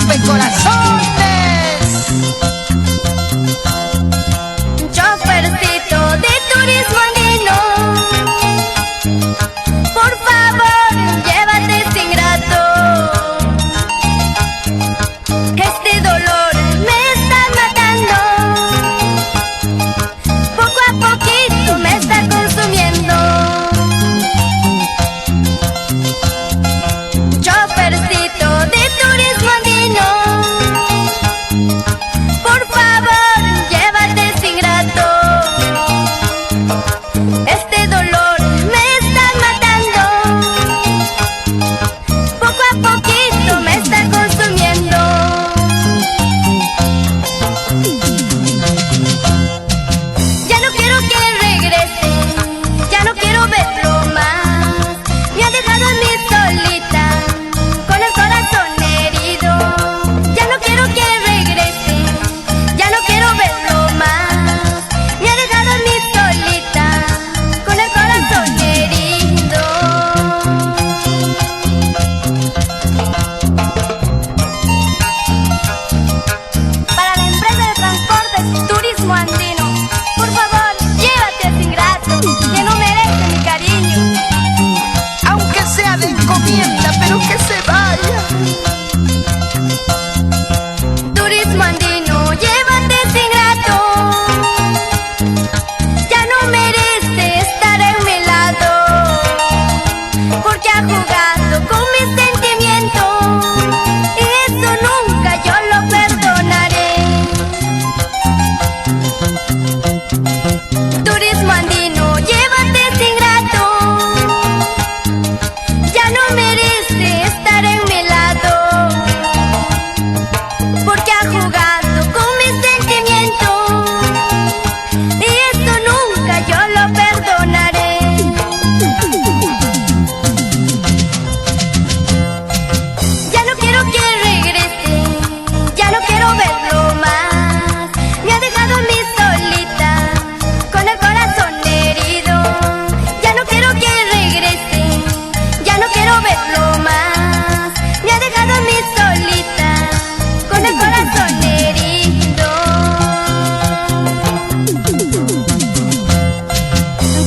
rompecorazones. Chofercito de turismo andino, por favor, llévate este ingrato. Este dolor me está matando, poco a poquito me está consumiendo. Chofercito de turismo andino, por favor, llévate este ingrato. Este dolor me está matando, poco a poquito me está consumiendo. Ya no quiero que regrese, ya no quiero verlo más. Me ha dejado a mí solita, con el corazón herido. Ya no quiero que regrese, ya no quiero verlo más. Me ha dejado a mí solita, con el corazón herido. Para la empresa de transportes Turismo Andino, por favor, llévate a ese ingrato que no merece mi cariño. Aunque sea de encomienda, pero que se vaya. Turismo Andino, llévate ese ingrato, ya no merece estar a mi lado, porque ha jugado con mis sentimientos y eso nunca yo lo perdonaré. Turismo Andino, llévate ese ingrato, ya no merece estar en mi lado, porque ha jugado con mis sentimientos y esto nunca yo lo perdonaré. Ya no quiero que regrese, ya no quiero verlo más. Me ha dejado a mí solita, con el corazón herido. Ya no quiero que regrese, ya no quiero verlo más. Me ha dejado a mí solita, con el corazón herido.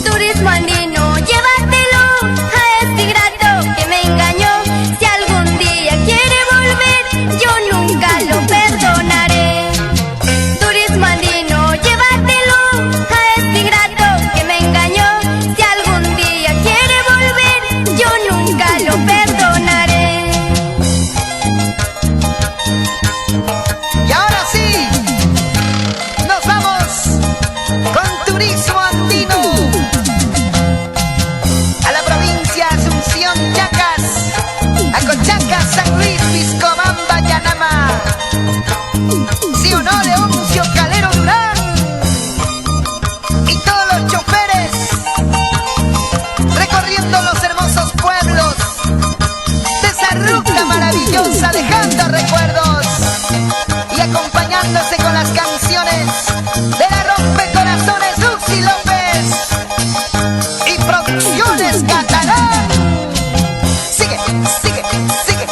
Turismo Andino, llévatelo a este ingrato que me engañó. Si algún día quiere volver, yo nunca lo perdonaré. Turismo Andino, llévatelo a este ingrato que me engañó. Si algún día quiere volver, yo nunca lo perdonaré. Y ahora sí, nos vamos con Turismo Andino a la provincia Asunción, Chacas, Acochacas, San Luis, Piscobamba, Yanama. ¿Sí o no, Leoncio Calero Durán? Y todos los choferes recorriendo los hermosos pueblos de esa ruta maravillosa, dejando recuerdos y acompañándose con las canciones de la rompecorazones Lucy López y Producciones Catalán. Sigue, sigue, sigue.